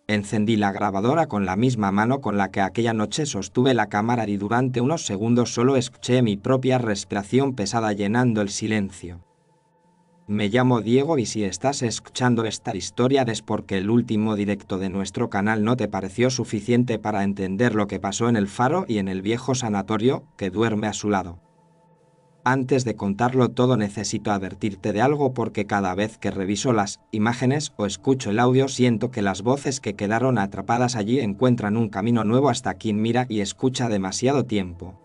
Encendí la grabadora con la misma mano con la que aquella noche sostuve la cámara y durante unos segundos solo escuché mi propia respiración pesada llenando el silencio. Me llamo Diego y si estás escuchando esta historia es porque el último directo de nuestro canal no te pareció suficiente para entender lo que pasó en el Faro y en el viejo sanatorio que duerme a su lado. Antes de contarlo todo necesito advertirte de algo porque cada vez que reviso las imágenes o escucho el audio siento que las voces que quedaron atrapadas allí encuentran un camino nuevo hasta quien mira y escucha demasiado tiempo.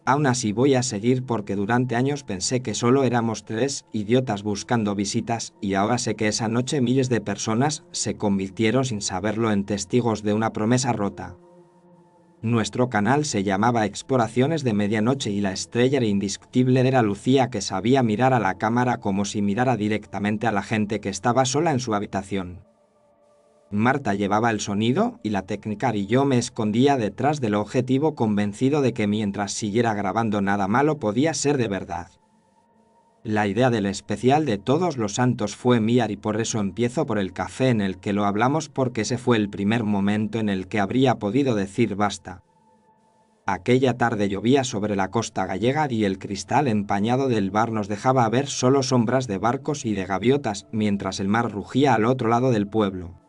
Aún así voy a seguir porque durante años pensé que solo éramos 3 idiotas buscando visitas y ahora sé que esa noche miles de personas se convirtieron sin saberlo en testigos de una promesa rota. Nuestro canal se llamaba Exploraciones de Medianoche y la estrella indiscutible era Lucía, que sabía mirar a la cámara como si mirara directamente a la gente que estaba sola en su habitación. Marta llevaba el sonido y la técnica y yo me escondía detrás del objetivo convencido de que mientras siguiera grabando nada malo podía ser de verdad. La idea del especial de Todos los Santos fue mía y por eso empiezo por el café en el que lo hablamos porque ese fue el primer momento en el que habría podido decir basta. Aquella tarde llovía sobre la costa gallega y el cristal empañado del bar nos dejaba ver solo sombras de barcos y de gaviotas mientras el mar rugía al otro lado del pueblo.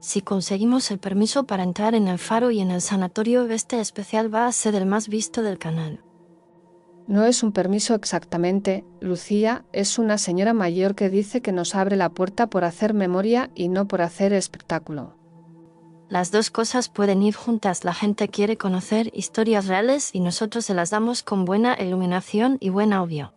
Si conseguimos el permiso para entrar en el Faro y en el sanatorio, este especial va a ser el más visto del canal. No es un permiso exactamente. Lucía es una señora mayor que dice que nos abre la puerta por hacer memoria y no por hacer espectáculo. Las dos cosas pueden ir juntas. La gente quiere conocer historias reales y nosotros se las damos con buena iluminación y buen audio.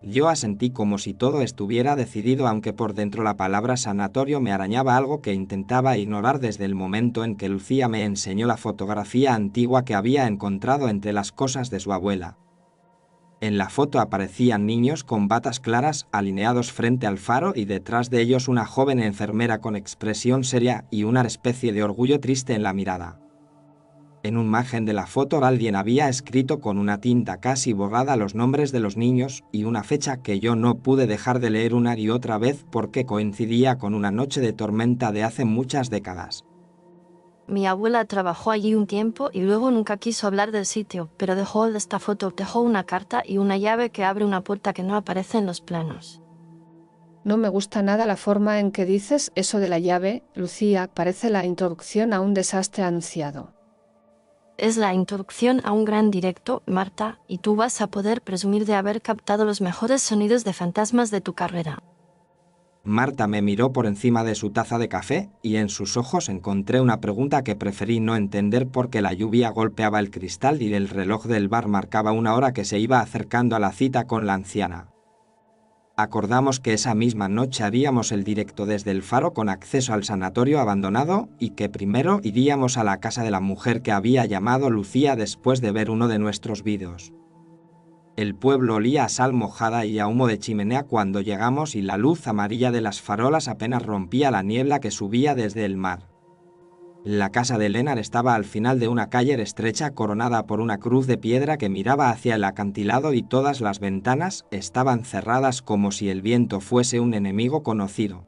Yo asentí como si todo estuviera decidido, aunque por dentro la palabra sanatorio me arañaba algo que intentaba ignorar desde el momento en que Lucía me enseñó la fotografía antigua que había encontrado entre las cosas de su abuela. En la foto aparecían niños con batas claras alineados frente al faro y detrás de ellos una joven enfermera con expresión seria y una especie de orgullo triste en la mirada. En un margen de la foto alguien había escrito con una tinta casi borrada los nombres de los niños y una fecha que yo no pude dejar de leer una y otra vez porque coincidía con una noche de tormenta de hace muchas décadas. Mi abuela trabajó allí un tiempo y luego nunca quiso hablar del sitio, pero dejó esta foto, dejó una carta y una llave que abre una puerta que no aparece en los planos. No me gusta nada la forma en que dices eso de la llave, Lucía, parece la introducción a un desastre anunciado. Es la introducción a un gran directo, Marta, y tú vas a poder presumir de haber captado los mejores sonidos de fantasmas de tu carrera. Marta me miró por encima de su taza de café y en sus ojos encontré una pregunta que preferí no entender porque la lluvia golpeaba el cristal y el reloj del bar marcaba una hora que se iba acercando a la cita con la anciana. Acordamos que esa misma noche haríamos el directo desde el faro con acceso al sanatorio abandonado y que primero iríamos a la casa de la mujer que había llamado Lucía después de ver uno de nuestros vídeos. El pueblo olía a sal mojada y a humo de chimenea cuando llegamos y la luz amarilla de las farolas apenas rompía la niebla que subía desde el mar. La casa de Lenar estaba al final de una calle estrecha coronada por una cruz de piedra que miraba hacia el acantilado y todas las ventanas estaban cerradas como si el viento fuese un enemigo conocido.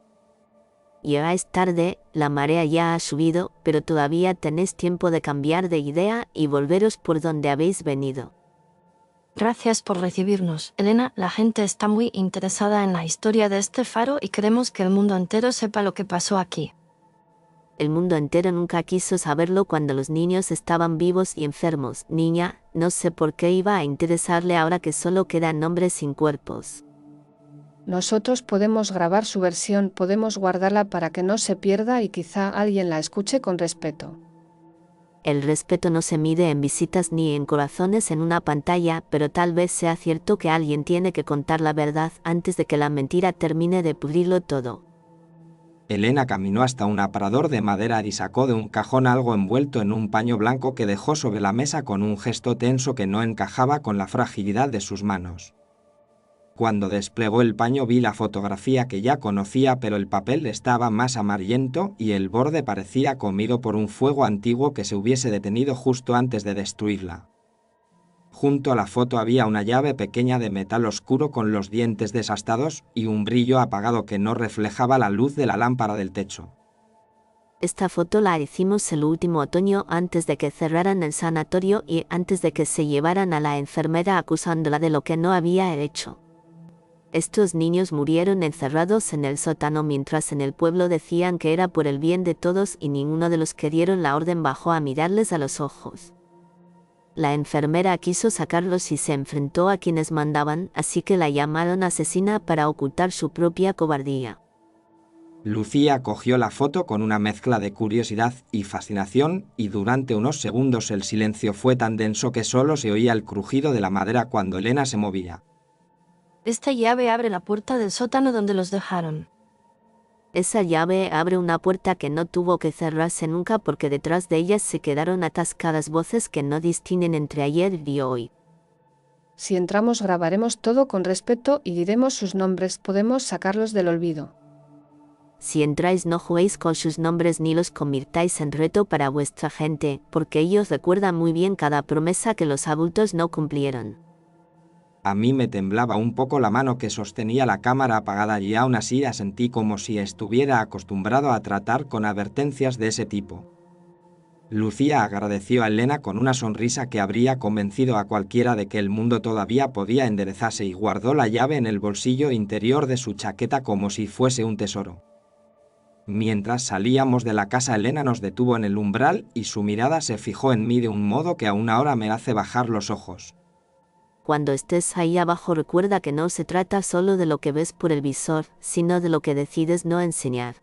Ya es tarde, la marea ya ha subido, pero todavía tenéis tiempo de cambiar de idea y volveros por donde habéis venido. Gracias por recibirnos, Elena. La gente está muy interesada en la historia de este faro y queremos que el mundo entero sepa lo que pasó aquí. El mundo entero nunca quiso saberlo cuando los niños estaban vivos y enfermos. Niña, no sé por qué iba a interesarle ahora que solo quedan nombres sin cuerpos. Nosotros podemos grabar su versión, podemos guardarla para que no se pierda y quizá alguien la escuche con respeto. El respeto no se mide en visitas ni en corazones en una pantalla, pero tal vez sea cierto que alguien tiene que contar la verdad antes de que la mentira termine de pudrirlo todo. Elena caminó hasta un aparador de madera y sacó de un cajón algo envuelto en un paño blanco que dejó sobre la mesa con un gesto tenso que no encajaba con la fragilidad de sus manos. Cuando desplegó el paño vi la fotografía que ya conocía, pero el papel estaba más amarillento y el borde parecía comido por un fuego antiguo que se hubiese detenido justo antes de destruirla. Junto a la foto había una llave pequeña de metal oscuro con los dientes desastados y un brillo apagado que no reflejaba la luz de la lámpara del techo. Esta foto la hicimos el último otoño antes de que cerraran el sanatorio y antes de que se llevaran a la enfermera acusándola de lo que no había hecho. Estos niños murieron encerrados en el sótano mientras en el pueblo decían que era por el bien de todos y ninguno de los que dieron la orden bajó a mirarles a los ojos. La enfermera quiso sacarlos y se enfrentó a quienes mandaban, así que la llamaron asesina para ocultar su propia cobardía. Lucía cogió la foto con una mezcla de curiosidad y fascinación, y durante unos segundos el silencio fue tan denso que solo se oía el crujido de la madera cuando Elena se movía. Esta llave abre la puerta del sótano donde los dejaron. Esa llave abre una puerta que no tuvo que cerrarse nunca porque detrás de ella se quedaron atascadas voces que no distinguen entre ayer y hoy. Si entramos grabaremos todo con respeto y diremos sus nombres, podemos sacarlos del olvido. Si entráis no juguéis con sus nombres ni los convirtáis en reto para vuestra gente, porque ellos recuerdan muy bien cada promesa que los adultos no cumplieron. A mí me temblaba un poco la mano que sostenía la cámara apagada y aún así asentí como si estuviera acostumbrado a tratar con advertencias de ese tipo. Lucía agradeció a Elena con una sonrisa que habría convencido a cualquiera de que el mundo todavía podía enderezarse y guardó la llave en el bolsillo interior de su chaqueta como si fuese un tesoro. Mientras salíamos de la casa, Elena nos detuvo en el umbral y su mirada se fijó en mí de un modo que aún ahora me hace bajar los ojos. Cuando estés ahí abajo recuerda que no se trata solo de lo que ves por el visor, sino de lo que decides no enseñar.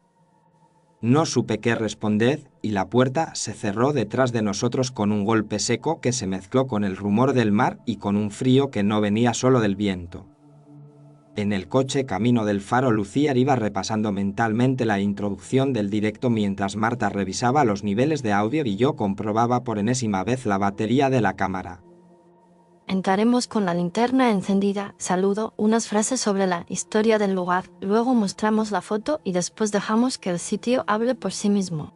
No supe qué responder y la puerta se cerró detrás de nosotros con un golpe seco que se mezcló con el rumor del mar y con un frío que no venía solo del viento. En el coche camino del faro, Lucía iba repasando mentalmente la introducción del directo mientras Marta revisaba los niveles de audio y yo comprobaba por enésima vez la batería de la cámara. Entraremos con la linterna encendida, saludo, unas frases sobre la historia del lugar, luego mostramos la foto y después dejamos que el sitio hable por sí mismo.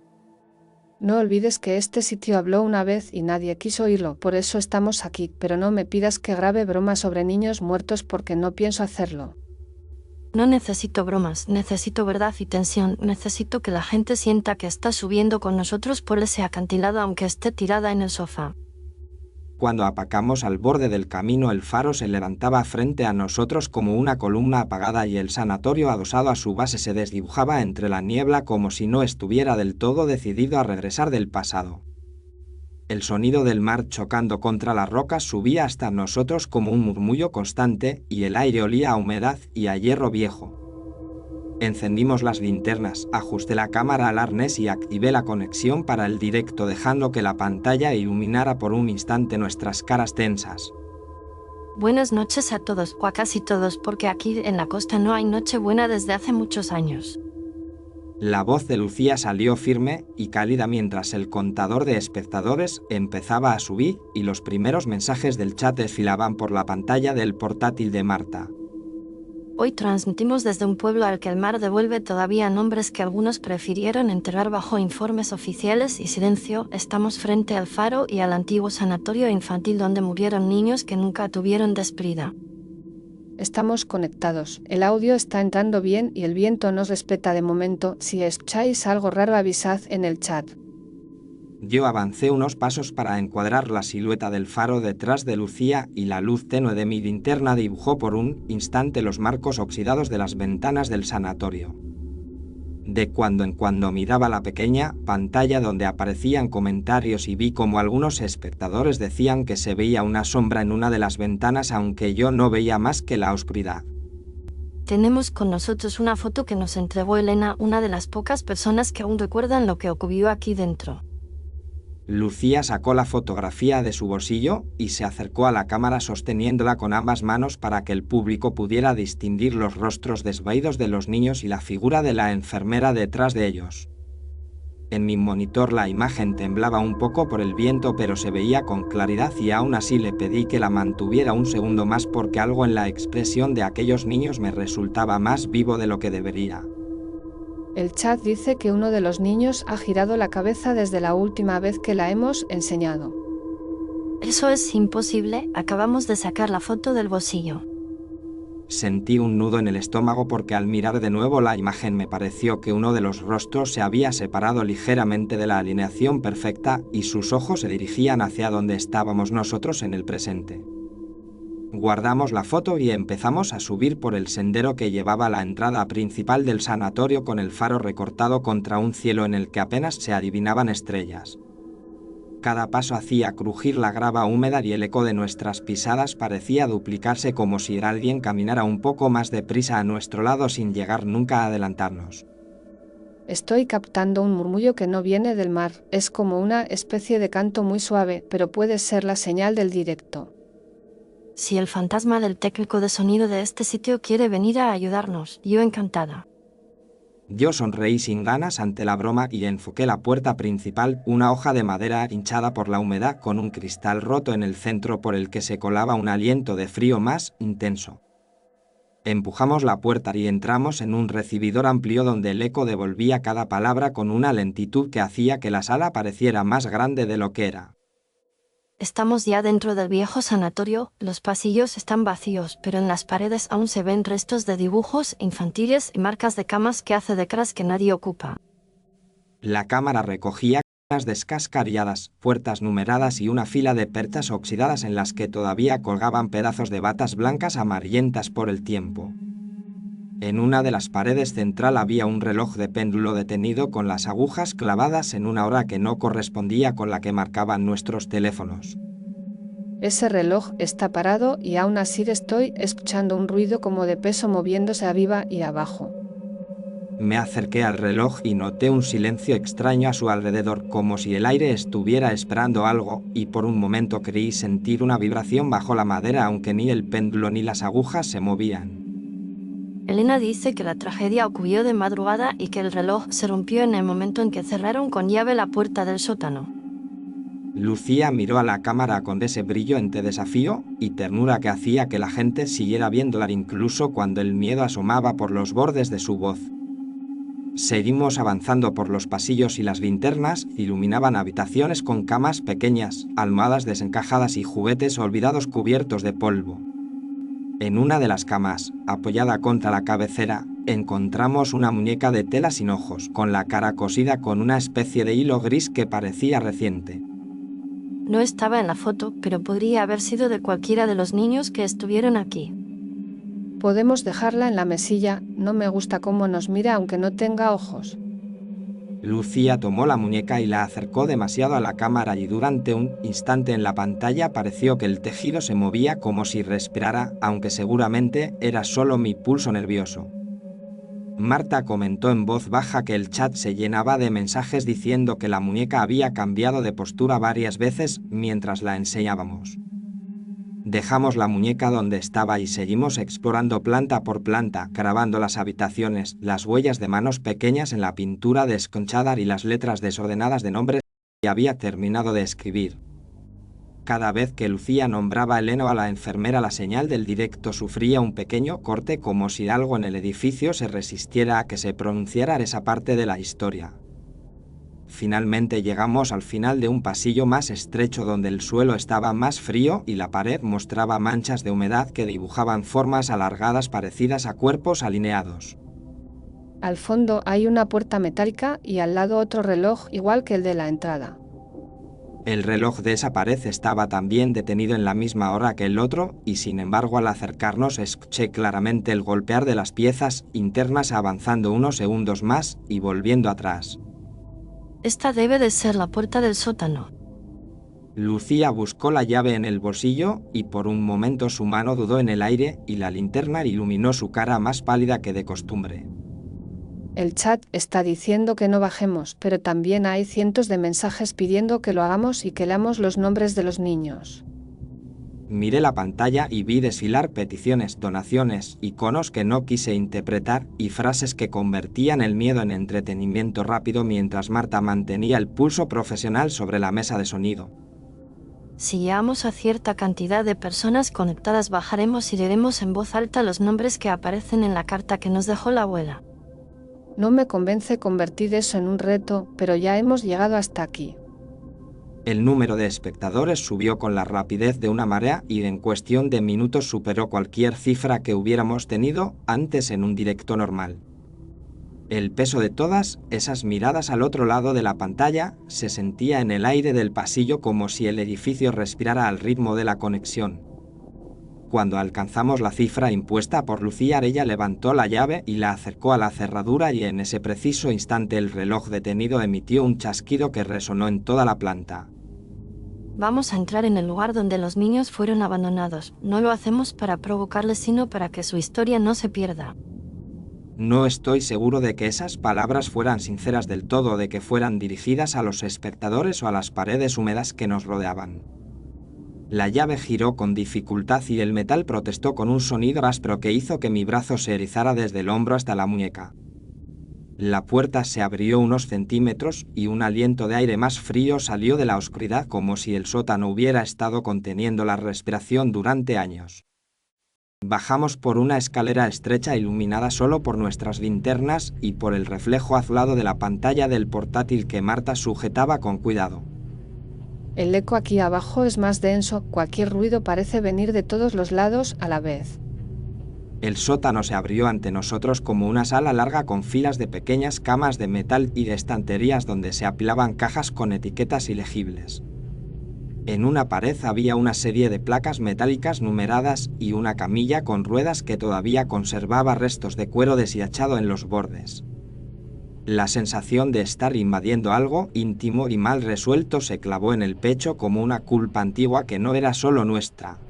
No olvides que este sitio habló una vez y nadie quiso oírlo, por eso estamos aquí, pero no me pidas que grabe bromas sobre niños muertos porque no pienso hacerlo. No necesito bromas, necesito verdad y tensión, necesito que la gente sienta que está subiendo con nosotros por ese acantilado aunque esté tirada en el sofá. Cuando apacamos al borde del camino, el faro se levantaba frente a nosotros como una columna apagada y el sanatorio adosado a su base se desdibujaba entre la niebla como si no estuviera del todo decidido a regresar del pasado. El sonido del mar chocando contra las rocas subía hasta nosotros como un murmullo constante y el aire olía a humedad y a hierro viejo. Encendimos las linternas, ajusté la cámara al arnés y activé la conexión para el directo dejando que la pantalla iluminara por un instante nuestras caras tensas. Buenas noches a todos, o a casi todos, porque aquí en la costa no hay noche buena desde hace muchos años. La voz de Lucía salió firme y cálida mientras el contador de espectadores empezaba a subir y los primeros mensajes del chat desfilaban por la pantalla del portátil de Marta. Hoy transmitimos desde un pueblo al que el mar devuelve todavía nombres que algunos prefirieron enterrar bajo informes oficiales y silencio. Estamos frente al faro y al antiguo sanatorio infantil donde murieron niños que nunca tuvieron despedida. Estamos conectados, el audio está entrando bien y el viento nos respeta de momento. Si escucháis algo raro avisad en el chat. Yo avancé unos pasos para encuadrar la silueta del faro detrás de Lucía y la luz tenue de mi linterna dibujó por un instante los marcos oxidados de las ventanas del sanatorio. De cuando en cuando miraba la pequeña pantalla donde aparecían comentarios y vi como algunos espectadores decían que se veía una sombra en una de las ventanas aunque yo no veía más que la oscuridad. Tenemos con nosotros una foto que nos entregó Elena, una de las pocas personas que aún recuerdan lo que ocurrió aquí dentro. Lucía sacó la fotografía de su bolsillo y se acercó a la cámara sosteniéndola con ambas manos para que el público pudiera distinguir los rostros desvaídos de los niños y la figura de la enfermera detrás de ellos. En mi monitor la imagen temblaba un poco por el viento pero se veía con claridad y aún así le pedí que la mantuviera un segundo más porque algo en la expresión de aquellos niños me resultaba más vivo de lo que debería. El chat dice que uno de los niños ha girado la cabeza desde la última vez que la hemos enseñado. Eso es imposible, acabamos de sacar la foto del bolsillo. Sentí un nudo en el estómago porque al mirar de nuevo la imagen me pareció que uno de los rostros se había separado ligeramente de la alineación perfecta y sus ojos se dirigían hacia donde estábamos nosotros en el presente. Guardamos la foto y empezamos a subir por el sendero que llevaba a la entrada principal del sanatorio con el faro recortado contra un cielo en el que apenas se adivinaban estrellas. Cada paso hacía crujir la grava húmeda y el eco de nuestras pisadas parecía duplicarse como si alguien caminara un poco más deprisa a nuestro lado sin llegar nunca a adelantarnos. Estoy captando un murmullo que no viene del mar. Es como una especie de canto muy suave, pero puede ser la señal del directo. Si el fantasma del técnico de sonido de este sitio quiere venir a ayudarnos, yo encantada. Yo sonreí sin ganas ante la broma y enfoqué la puerta principal, una hoja de madera hinchada por la humedad con un cristal roto en el centro por el que se colaba un aliento de frío más intenso. Empujamos la puerta y entramos en un recibidor amplio donde el eco devolvía cada palabra con una lentitud que hacía que la sala pareciera más grande de lo que era. Estamos ya dentro del viejo sanatorio, los pasillos están vacíos, pero en las paredes aún se ven restos de dibujos infantiles y marcas de camas que hace décadas que nadie ocupa. La cámara recogía camas descascarilladas, puertas numeradas y una fila de perchas oxidadas en las que todavía colgaban pedazos de batas blancas amarillentas por el tiempo. En una de las paredes central había un reloj de péndulo detenido con las agujas clavadas en una hora que no correspondía con la que marcaban nuestros teléfonos. Ese reloj está parado y aún así estoy escuchando un ruido como de peso moviéndose arriba y abajo. Me acerqué al reloj y noté un silencio extraño a su alrededor, como si el aire estuviera esperando algo, y por un momento creí sentir una vibración bajo la madera aunque ni el péndulo ni las agujas se movían. Elena dice que la tragedia ocurrió de madrugada y que el reloj se rompió en el momento en que cerraron con llave la puerta del sótano. Lucía miró a la cámara con ese brillo entre desafío y ternura que hacía que la gente siguiera viéndola incluso cuando el miedo asomaba por los bordes de su voz. Seguimos avanzando por los pasillos y las linternas iluminaban habitaciones con camas pequeñas, almohadas desencajadas y juguetes olvidados cubiertos de polvo. En una de las camas, apoyada contra la cabecera, encontramos una muñeca de tela sin ojos, con la cara cosida con una especie de hilo gris que parecía reciente. No estaba en la foto, pero podría haber sido de cualquiera de los niños que estuvieron aquí. Podemos dejarla en la mesilla, no me gusta cómo nos mira aunque no tenga ojos. Lucía tomó la muñeca y la acercó demasiado a la cámara y durante un instante en la pantalla pareció que el tejido se movía como si respirara, aunque seguramente era solo mi pulso nervioso. Marta comentó en voz baja que el chat se llenaba de mensajes diciendo que la muñeca había cambiado de postura varias veces mientras la enseñábamos. Dejamos la muñeca donde estaba y seguimos explorando planta por planta, grabando las habitaciones, las huellas de manos pequeñas en la pintura desconchada y las letras desordenadas de nombres que había terminado de escribir. Cada vez que Lucía nombraba a Elena o a la enfermera, la señal del directo sufría un pequeño corte como si algo en el edificio se resistiera a que se pronunciara esa parte de la historia. Finalmente llegamos al final de un pasillo más estrecho donde el suelo estaba más frío y la pared mostraba manchas de humedad que dibujaban formas alargadas parecidas a cuerpos alineados. Al fondo hay una puerta metálica y al lado otro reloj igual que el de la entrada. El reloj de esa pared estaba también detenido en la misma hora que el otro y sin embargo al acercarnos escuché claramente el golpear de las piezas internas avanzando unos segundos más y volviendo atrás. Esta debe de ser la puerta del sótano. Lucía buscó la llave en el bolsillo y por un momento su mano dudó en el aire y la linterna iluminó su cara más pálida que de costumbre. El chat está diciendo que no bajemos, pero también hay cientos de mensajes pidiendo que lo hagamos y que leamos los nombres de los niños. Miré la pantalla y vi desfilar peticiones, donaciones, iconos que no quise interpretar y frases que convertían el miedo en entretenimiento rápido mientras Marta mantenía el pulso profesional sobre la mesa de sonido. Si llegamos a cierta cantidad de personas conectadas, bajaremos y leeremos en voz alta los nombres que aparecen en la carta que nos dejó la abuela. No me convence convertir eso en un reto, pero ya hemos llegado hasta aquí. El número de espectadores subió con la rapidez de una marea y en cuestión de minutos superó cualquier cifra que hubiéramos tenido antes en un directo normal. El peso de todas esas miradas al otro lado de la pantalla se sentía en el aire del pasillo como si el edificio respirara al ritmo de la conexión. Cuando alcanzamos la cifra impuesta por Lucía, ella levantó la llave y la acercó a la cerradura y en ese preciso instante el reloj detenido emitió un chasquido que resonó en toda la planta. Vamos a entrar en el lugar donde los niños fueron abandonados. No lo hacemos para provocarles, sino para que su historia no se pierda. No estoy seguro de que esas palabras fueran sinceras del todo, de que fueran dirigidas a los espectadores o a las paredes húmedas que nos rodeaban. La llave giró con dificultad y el metal protestó con un sonido áspero que hizo que mi brazo se erizara desde el hombro hasta la muñeca. La puerta se abrió unos centímetros y un aliento de aire más frío salió de la oscuridad como si el sótano hubiera estado conteniendo la respiración durante años. Bajamos por una escalera estrecha iluminada solo por nuestras linternas y por el reflejo azulado de la pantalla del portátil que Marta sujetaba con cuidado. El eco aquí abajo es más denso, cualquier ruido parece venir de todos los lados a la vez. El sótano se abrió ante nosotros como una sala larga con filas de pequeñas camas de metal y de estanterías donde se apilaban cajas con etiquetas ilegibles. En una pared había una serie de placas metálicas numeradas y una camilla con ruedas que todavía conservaba restos de cuero deshilachado en los bordes. La sensación de estar invadiendo algo íntimo y mal resuelto se clavó en el pecho como una culpa antigua que no era solo nuestra.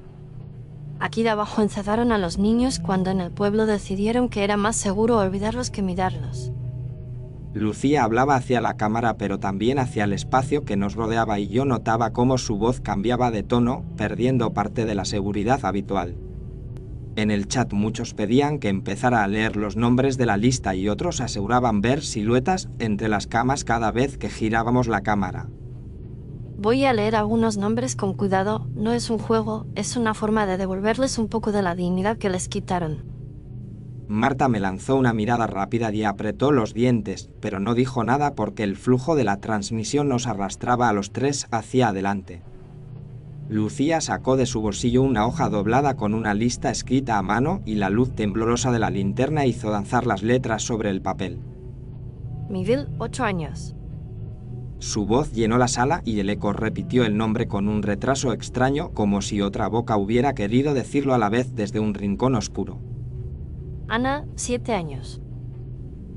Aquí de abajo encerraron a los niños cuando en el pueblo decidieron que era más seguro olvidarlos que mirarlos. Lucía hablaba hacia la cámara pero también hacia el espacio que nos rodeaba y yo notaba cómo su voz cambiaba de tono, perdiendo parte de la seguridad habitual. En el chat muchos pedían que empezara a leer los nombres de la lista y otros aseguraban ver siluetas entre las camas cada vez que girábamos la cámara. Voy a leer algunos nombres con cuidado, no es un juego, es una forma de devolverles un poco de la dignidad que les quitaron. Marta me lanzó una mirada rápida y apretó los dientes, pero no dijo nada porque el flujo de la transmisión nos arrastraba a los tres hacia adelante. Lucía sacó de su bolsillo una hoja doblada con una lista escrita a mano y la luz temblorosa de la linterna hizo danzar las letras sobre el papel. Miguel, 8 años. Su voz llenó la sala y el eco repitió el nombre con un retraso extraño, como si otra boca hubiera querido decirlo a la vez desde un rincón oscuro. Ana, 7 años.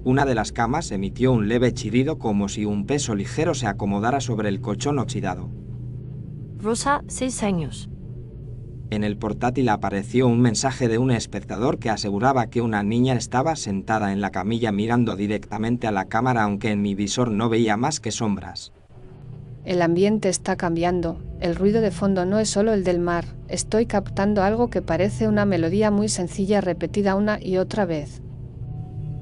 Una de las camas emitió un leve chirrido como si un peso ligero se acomodara sobre el colchón oxidado. Rosa, 6 años. En el portátil apareció un mensaje de un espectador que aseguraba que una niña estaba sentada en la camilla mirando directamente a la cámara, aunque en mi visor no veía más que sombras. El ambiente está cambiando. El ruido de fondo no es solo el del mar. Estoy captando algo que parece una melodía muy sencilla repetida una y otra vez.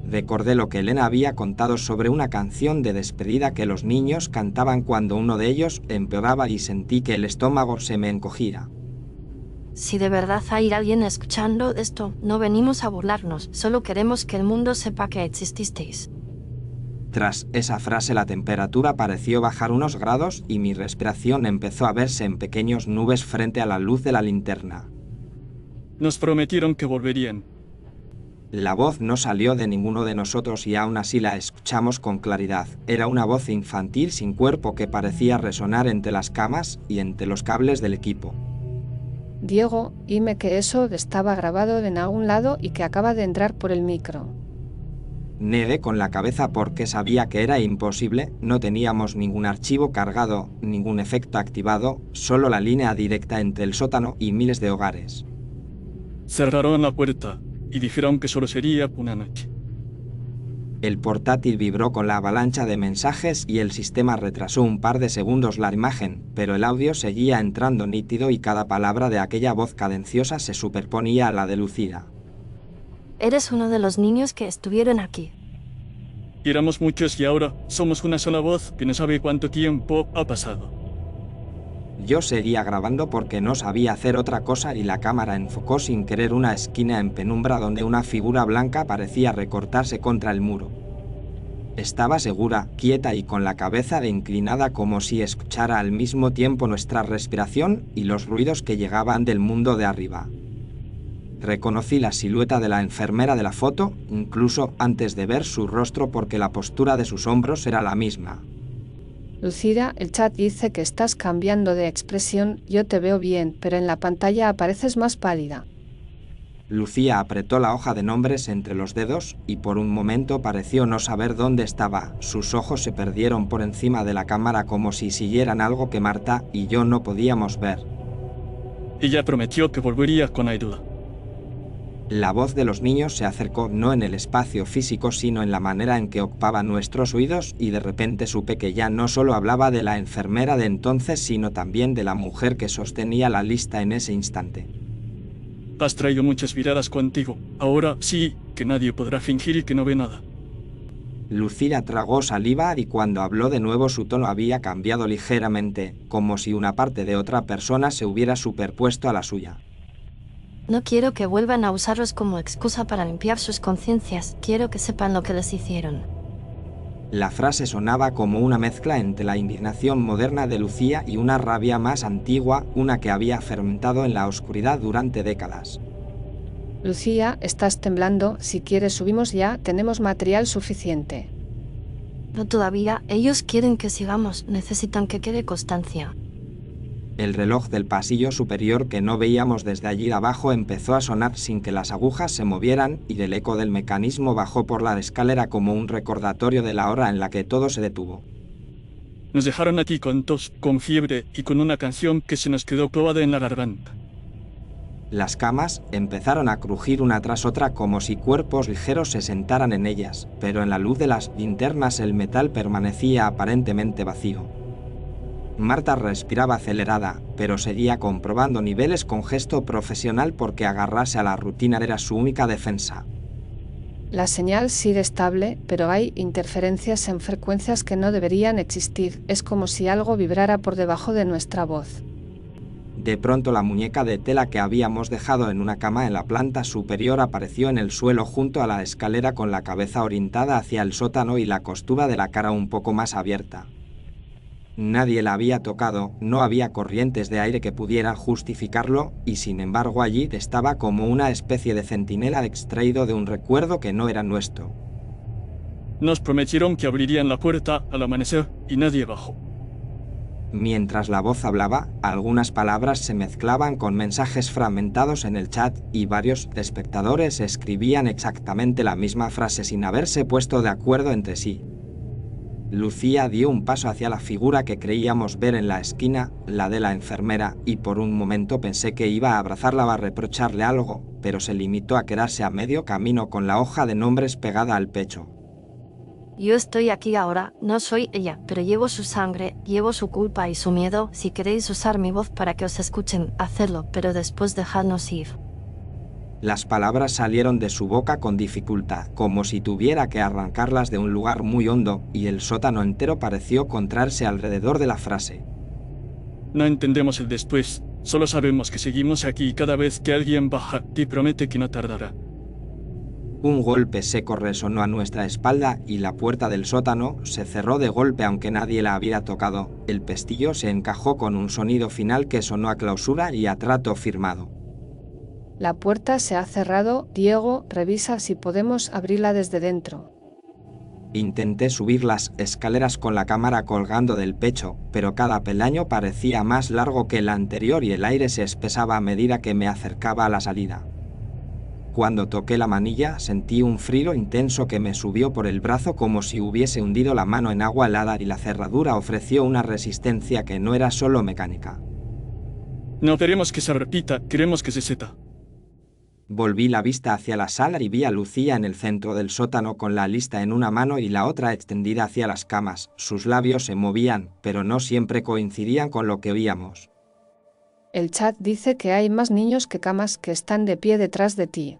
Recordé lo que Elena había contado sobre una canción de despedida que los niños cantaban cuando uno de ellos empeoraba y sentí que el estómago se me encogía. Si de verdad hay alguien escuchando esto, no venimos a burlarnos, solo queremos que el mundo sepa que exististeis. Tras esa frase la temperatura pareció bajar unos grados y mi respiración empezó a verse en pequeñas nubes frente a la luz de la linterna. Nos prometieron que volverían. La voz no salió de ninguno de nosotros y aún así la escuchamos con claridad. Era una voz infantil sin cuerpo que parecía resonar entre las camas y entre los cables del equipo. Diego, dime que eso estaba grabado en algún lado y que acaba de entrar por el micro. Negué con la cabeza porque sabía que era imposible, no teníamos ningún archivo cargado, ningún efecto activado, solo la línea directa entre el sótano y miles de hogares. Cerraron la puerta y dijeron que solo sería una noche. El portátil vibró con la avalancha de mensajes y el sistema retrasó un par de segundos la imagen, pero el audio seguía entrando nítido y cada palabra de aquella voz cadenciosa se superponía a la de Lucía. Eres uno de los niños que estuvieron aquí. Éramos muchos y ahora somos una sola voz que no sabe cuánto tiempo ha pasado. Yo seguía grabando porque no sabía hacer otra cosa y la cámara enfocó sin querer una esquina en penumbra donde una figura blanca parecía recortarse contra el muro. Estaba segura, quieta y con la cabeza inclinada como si escuchara al mismo tiempo nuestra respiración y los ruidos que llegaban del mundo de arriba. Reconocí la silueta de la enfermera de la foto, incluso antes de ver su rostro porque la postura de sus hombros era la misma. Lucía, el chat dice que estás cambiando de expresión, yo te veo bien, pero en la pantalla apareces más pálida. Lucía apretó la hoja de nombres entre los dedos y por un momento pareció no saber dónde estaba. Sus ojos se perdieron por encima de la cámara como si siguieran algo que Marta y yo no podíamos ver. Ella prometió que volvería con ayuda. La voz de los niños se acercó no en el espacio físico sino en la manera en que ocupaba nuestros oídos y de repente supe que ya no solo hablaba de la enfermera de entonces sino también de la mujer que sostenía la lista en ese instante. Has traído muchas miradas contigo. Ahora sí, que nadie podrá fingir que no ve nada. Lucía tragó saliva y cuando habló de nuevo su tono había cambiado ligeramente, como si una parte de otra persona se hubiera superpuesto a la suya. No quiero que vuelvan a usarlos como excusa para limpiar sus conciencias, quiero que sepan lo que les hicieron. La frase sonaba como una mezcla entre la indignación moderna de Lucía y una rabia más antigua, una que había fermentado en la oscuridad durante décadas. Lucía, estás temblando, si quieres subimos ya, tenemos material suficiente. No todavía, ellos quieren que sigamos, necesitan que quede constancia. El reloj del pasillo superior que no veíamos desde allí abajo empezó a sonar sin que las agujas se movieran y el eco del mecanismo bajó por la escalera como un recordatorio de la hora en la que todo se detuvo. Nos dejaron aquí con tos, con fiebre y con una canción que se nos quedó clavada en la garganta. Las camas empezaron a crujir una tras otra como si cuerpos ligeros se sentaran en ellas, pero en la luz de las linternas el metal permanecía aparentemente vacío. Marta respiraba acelerada, pero seguía comprobando niveles con gesto profesional porque agarrarse a la rutina era su única defensa. La señal sigue estable, pero hay interferencias en frecuencias que no deberían existir, es como si algo vibrara por debajo de nuestra voz. De pronto la muñeca de tela que habíamos dejado en una cama en la planta superior apareció en el suelo junto a la escalera con la cabeza orientada hacia el sótano y la costura de la cara un poco más abierta. Nadie la había tocado, no había corrientes de aire que pudieran justificarlo, y sin embargo allí estaba como una especie de centinela extraído de un recuerdo que no era nuestro. Nos prometieron que abrirían la puerta al amanecer y nadie bajó. Mientras la voz hablaba, algunas palabras se mezclaban con mensajes fragmentados en el chat y varios espectadores escribían exactamente la misma frase sin haberse puesto de acuerdo entre sí. Lucía dio un paso hacia la figura que creíamos ver en la esquina, la de la enfermera, y por un momento pensé que iba a abrazarla o a reprocharle algo, pero se limitó a quedarse a medio camino con la hoja de nombres pegada al pecho. Yo estoy aquí ahora, no soy ella, pero llevo su sangre, llevo su culpa y su miedo. Si queréis usar mi voz para que os escuchen, hacedlo, pero después dejadnos ir. Las palabras salieron de su boca con dificultad, como si tuviera que arrancarlas de un lugar muy hondo, y el sótano entero pareció contraerse alrededor de la frase. No entendemos el después, solo sabemos que seguimos aquí y cada vez que alguien baja, te promete que no tardará. Un golpe seco resonó a nuestra espalda y la puerta del sótano se cerró de golpe aunque nadie la hubiera tocado. El pestillo se encajó con un sonido final que sonó a clausura y a trato firmado. La puerta se ha cerrado, Diego, revisa si podemos abrirla desde dentro. Intenté subir las escaleras con la cámara colgando del pecho, pero cada peldaño parecía más largo que el anterior y el aire se espesaba a medida que me acercaba a la salida. Cuando toqué la manilla, sentí un frío intenso que me subió por el brazo como si hubiese hundido la mano en agua helada y la cerradura ofreció una resistencia que no era solo mecánica. No queremos que se repita, queremos que se sepa. Volví la vista hacia la sala y vi a Lucía en el centro del sótano con la lista en una mano y la otra extendida hacia las camas. Sus labios se movían, pero no siempre coincidían con lo que oíamos. El chat dice que hay más niños que camas que están de pie detrás de ti.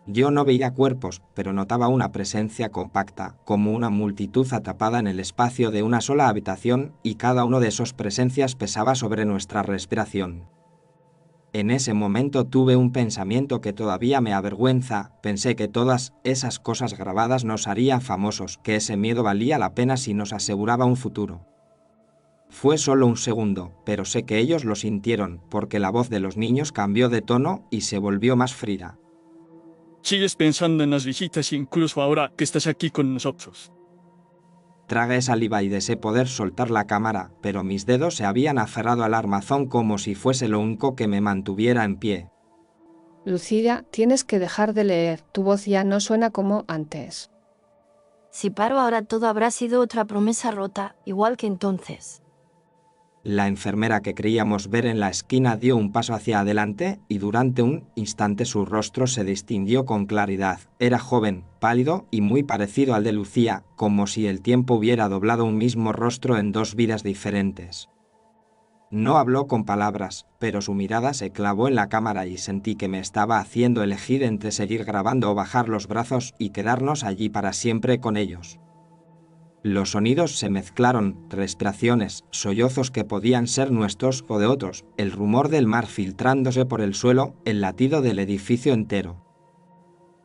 Yo no veía cuerpos, pero notaba una presencia compacta, como una multitud atrapada en el espacio de una sola habitación, y cada uno de esos presencias pesaba sobre nuestra respiración. En ese momento tuve un pensamiento que todavía me avergüenza, pensé que todas esas cosas grabadas nos harían famosos, que ese miedo valía la pena si nos aseguraba un futuro. Fue solo un segundo, pero sé que ellos lo sintieron, porque la voz de los niños cambió de tono y se volvió más fría. Sigues pensando en las visitas incluso ahora que estás aquí con nosotros. Tragué saliva y deseé poder soltar la cámara, pero mis dedos se habían aferrado al armazón como si fuese lo único que me mantuviera en pie. Lucía, tienes que dejar de leer, tu voz ya no suena como antes. Si paro ahora todo habrá sido otra promesa rota, igual que entonces. La enfermera que creíamos ver en la esquina dio un paso hacia adelante y durante un instante su rostro se distinguió con claridad. Era joven, pálido y muy parecido al de Lucía, como si el tiempo hubiera doblado un mismo rostro en dos vidas diferentes. No habló con palabras, pero su mirada se clavó en la cámara y sentí que me estaba haciendo elegir entre seguir grabando o bajar los brazos y quedarnos allí para siempre con ellos. Los sonidos se mezclaron, respiraciones, sollozos que podían ser nuestros o de otros, el rumor del mar filtrándose por el suelo, el latido del edificio entero.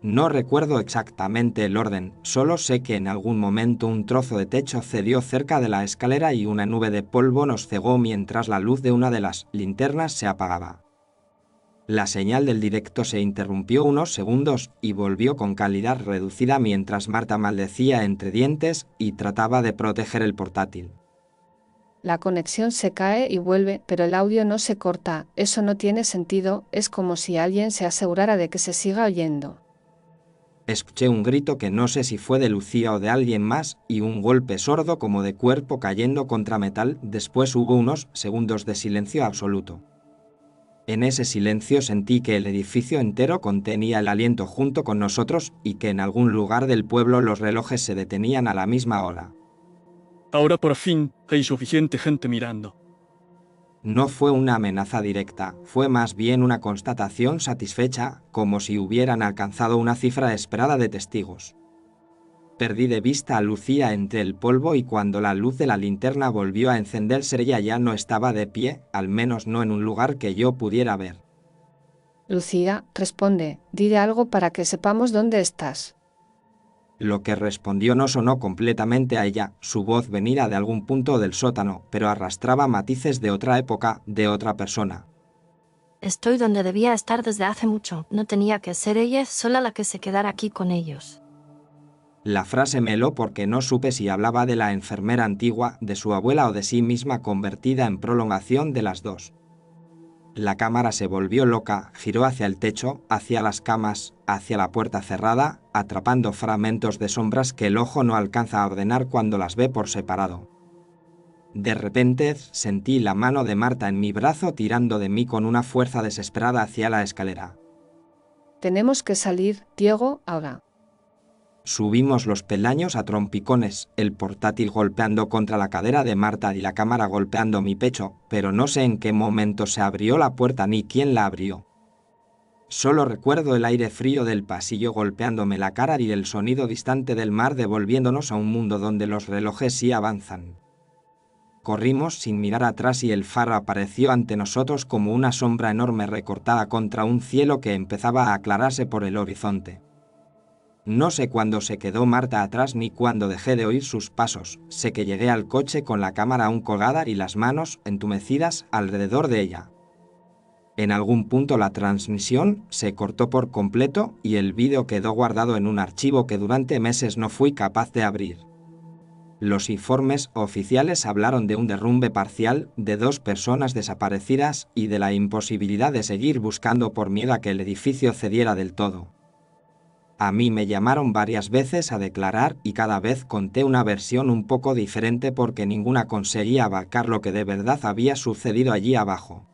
No recuerdo exactamente el orden, solo sé que en algún momento un trozo de techo cedió cerca de la escalera y una nube de polvo nos cegó mientras la luz de una de las linternas se apagaba. La señal del directo se interrumpió unos segundos y volvió con calidad reducida mientras Marta maldecía entre dientes y trataba de proteger el portátil. La conexión se cae y vuelve, pero el audio no se corta, eso no tiene sentido, es como si alguien se asegurara de que se siga oyendo. Escuché un grito que no sé si fue de Lucía o de alguien más y un golpe sordo como de cuerpo cayendo contra metal, después hubo unos segundos de silencio absoluto. En ese silencio sentí que el edificio entero contenía el aliento junto con nosotros y que en algún lugar del pueblo los relojes se detenían a la misma hora. Ahora por fin hay suficiente gente mirando. No fue una amenaza directa, fue más bien una constatación satisfecha, como si hubieran alcanzado una cifra esperada de testigos. Perdí de vista a Lucía entre el polvo y cuando la luz de la linterna volvió a encenderse ella ya no estaba de pie, al menos no en un lugar que yo pudiera ver. Lucía, responde, dile algo para que sepamos dónde estás. Lo que respondió no sonó completamente a ella, su voz venía de algún punto del sótano, pero arrastraba matices de otra época, de otra persona. Estoy donde debía estar desde hace mucho, no tenía que ser ella sola la que se quedara aquí con ellos. La frase me heló porque no supe si hablaba de la enfermera antigua, de su abuela o de sí misma convertida en prolongación de las dos. La cámara se volvió loca, giró hacia el techo, hacia las camas, hacia la puerta cerrada, atrapando fragmentos de sombras que el ojo no alcanza a ordenar cuando las ve por separado. De repente sentí la mano de Marta en mi brazo tirando de mí con una fuerza desesperada hacia la escalera. Tenemos que salir, Diego, ahora. Subimos los peldaños a trompicones, el portátil golpeando contra la cadera de Marta y la cámara golpeando mi pecho, pero no sé en qué momento se abrió la puerta ni quién la abrió. Solo recuerdo el aire frío del pasillo golpeándome la cara y el sonido distante del mar devolviéndonos a un mundo donde los relojes sí avanzan. Corrimos sin mirar atrás y el faro apareció ante nosotros como una sombra enorme recortada contra un cielo que empezaba a aclararse por el horizonte. No sé cuándo se quedó Marta atrás ni cuándo dejé de oír sus pasos. Sé que llegué al coche con la cámara aún colgada y las manos entumecidas alrededor de ella. En algún punto la transmisión se cortó por completo y el vídeo quedó guardado en un archivo que durante meses no fui capaz de abrir. Los informes oficiales hablaron de un derrumbe parcial, de 2 personas desaparecidas y de la imposibilidad de seguir buscando por miedo a que el edificio cediera del todo. A mí me llamaron varias veces a declarar y cada vez conté una versión un poco diferente porque ninguna conseguía abarcar lo que de verdad había sucedido allí abajo.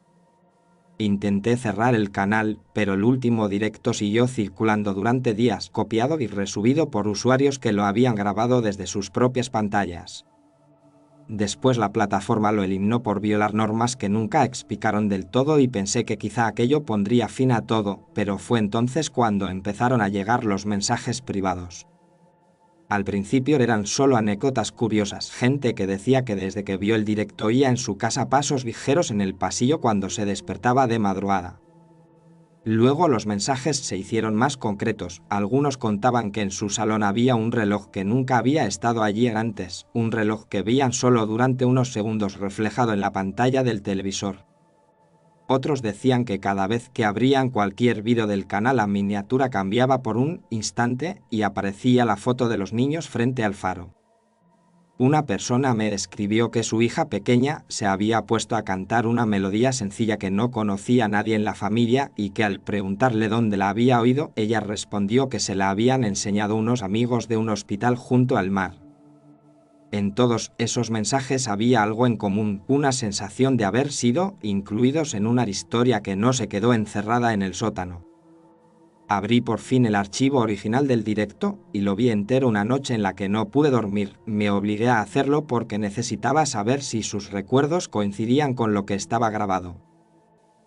Intenté cerrar el canal, pero el último directo siguió circulando durante días, copiado y resubido por usuarios que lo habían grabado desde sus propias pantallas. Después la plataforma lo eliminó por violar normas que nunca explicaron del todo y pensé que quizá aquello pondría fin a todo, pero fue entonces cuando empezaron a llegar los mensajes privados. Al principio eran solo anécdotas curiosas, gente que decía que desde que vio el directo oía en su casa pasos ligeros en el pasillo cuando se despertaba de madrugada. Luego los mensajes se hicieron más concretos. Algunos contaban que en su salón había un reloj que nunca había estado allí antes, un reloj que veían solo durante unos segundos reflejado en la pantalla del televisor. Otros decían que cada vez que abrían cualquier vídeo del canal la miniatura cambiaba por un instante y aparecía la foto de los niños frente al faro. Una persona me escribió que su hija pequeña se había puesto a cantar una melodía sencilla que no conocía a nadie en la familia y que al preguntarle dónde la había oído, ella respondió que se la habían enseñado unos amigos de un hospital junto al mar. En todos esos mensajes había algo en común, una sensación de haber sido incluidos en una historia que no se quedó encerrada en el sótano. Abrí por fin el archivo original del directo y lo vi entero una noche en la que no pude dormir. Me obligué a hacerlo porque necesitaba saber si sus recuerdos coincidían con lo que estaba grabado.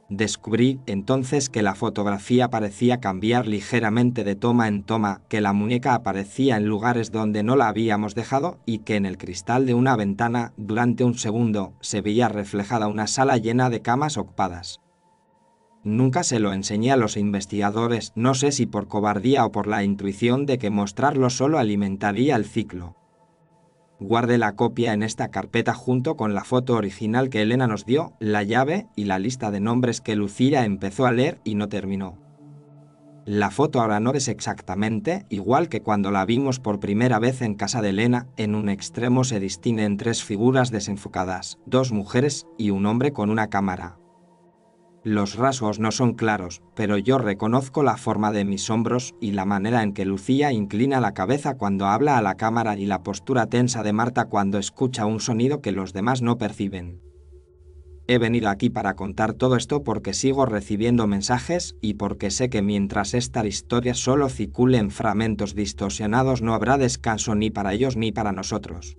Descubrí entonces que la fotografía parecía cambiar ligeramente de toma en toma, que la muñeca aparecía en lugares donde no la habíamos dejado y que en el cristal de una ventana, durante un segundo, se veía reflejada una sala llena de camas ocupadas. Nunca se lo enseñé a los investigadores, no sé si por cobardía o por la intuición de que mostrarlo solo alimentaría el ciclo. Guardé la copia en esta carpeta junto con la foto original que Elena nos dio, la llave y la lista de nombres que Lucía empezó a leer y no terminó. La foto ahora no es exactamente igual que cuando la vimos por primera vez en casa de Elena. En un extremo se distinguen tres figuras desenfocadas, dos mujeres y un hombre con una cámara. Los rasgos no son claros, pero yo reconozco la forma de mis hombros y la manera en que Lucía inclina la cabeza cuando habla a la cámara y la postura tensa de Marta cuando escucha un sonido que los demás no perciben. He venido aquí para contar todo esto porque sigo recibiendo mensajes y porque sé que mientras esta historia solo circule en fragmentos distorsionados no habrá descanso ni para ellos ni para nosotros.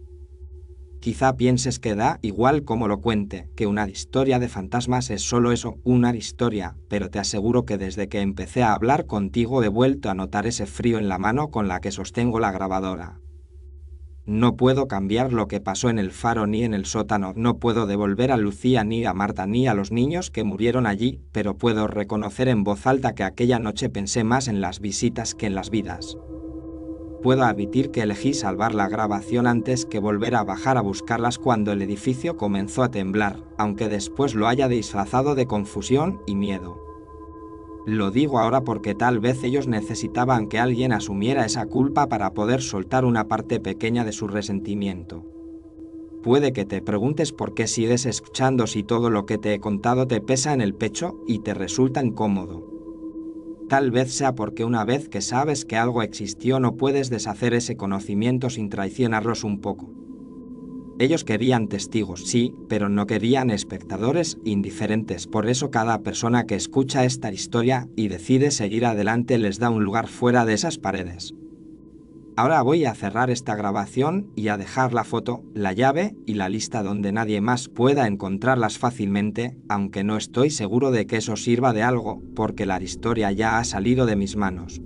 Quizá pienses que da igual cómo lo cuente, que una historia de fantasmas es solo eso, una historia, pero te aseguro que desde que empecé a hablar contigo he vuelto a notar ese frío en la mano con la que sostengo la grabadora. No puedo cambiar lo que pasó en el faro ni en el sótano, no puedo devolver a Lucía ni a Marta ni a los niños que murieron allí, pero puedo reconocer en voz alta que aquella noche pensé más en las visitas que en las vidas. Puedo admitir que elegí salvar la grabación antes que volver a bajar a buscarlas cuando el edificio comenzó a temblar, aunque después lo haya disfrazado de confusión y miedo. Lo digo ahora porque tal vez ellos necesitaban que alguien asumiera esa culpa para poder soltar una parte pequeña de su resentimiento. Puede que te preguntes por qué sigues escuchando si todo lo que te he contado te pesa en el pecho y te resulta incómodo. Tal vez sea porque una vez que sabes que algo existió no puedes deshacer ese conocimiento sin traicionarlos un poco. Ellos querían testigos, sí, pero no querían espectadores indiferentes. Por eso cada persona que escucha esta historia y decide seguir adelante les da un lugar fuera de esas paredes. Ahora voy a cerrar esta grabación y a dejar la foto, la llave y la lista donde nadie más pueda encontrarlas fácilmente, aunque no estoy seguro de que eso sirva de algo, porque la historia ya ha salido de mis manos.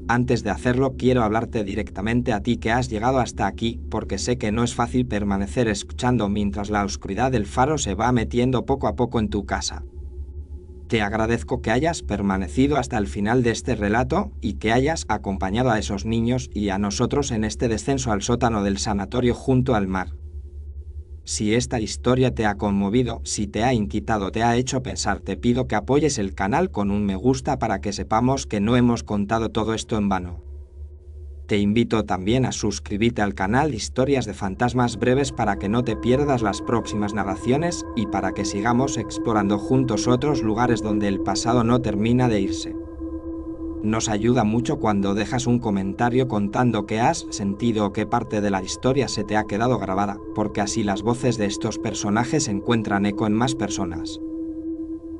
Antes de hacerlo quiero hablarte directamente a ti que has llegado hasta aquí, porque sé que no es fácil permanecer escuchando mientras la oscuridad del faro se va metiendo poco a poco en tu casa. Te agradezco que hayas permanecido hasta el final de este relato y que hayas acompañado a esos niños y a nosotros en este descenso al sótano del sanatorio junto al mar. Si esta historia te ha conmovido, si te ha inquietado, te ha hecho pensar, te pido que apoyes el canal con un me gusta para que sepamos que no hemos contado todo esto en vano. Te invito también a suscribirte al canal Historias de Fantasmas Breves para que no te pierdas las próximas narraciones y para que sigamos explorando juntos otros lugares donde el pasado no termina de irse. Nos ayuda mucho cuando dejas un comentario contando qué has sentido o qué parte de la historia se te ha quedado grabada, porque así las voces de estos personajes encuentran eco en más personas.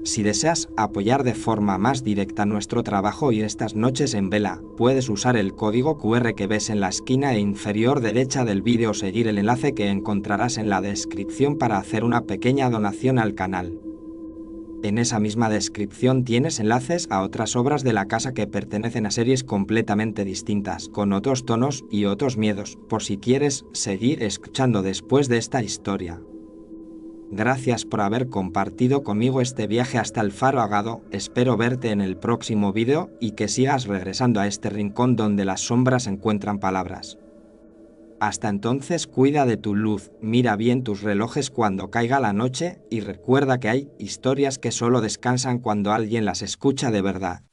Si deseas apoyar de forma más directa nuestro trabajo y estas noches en vela, puedes usar el código QR que ves en la esquina inferior derecha del vídeo o seguir el enlace que encontrarás en la descripción para hacer una pequeña donación al canal. En esa misma descripción tienes enlaces a otras obras de la casa que pertenecen a series completamente distintas, con otros tonos y otros miedos, por si quieres seguir escuchando después de esta historia. Gracias por haber compartido conmigo este viaje hasta el Faro Agado, espero verte en el próximo vídeo y que sigas regresando a este rincón donde las sombras encuentran palabras. Hasta entonces cuida de tu luz, mira bien tus relojes cuando caiga la noche y recuerda que hay historias que solo descansan cuando alguien las escucha de verdad.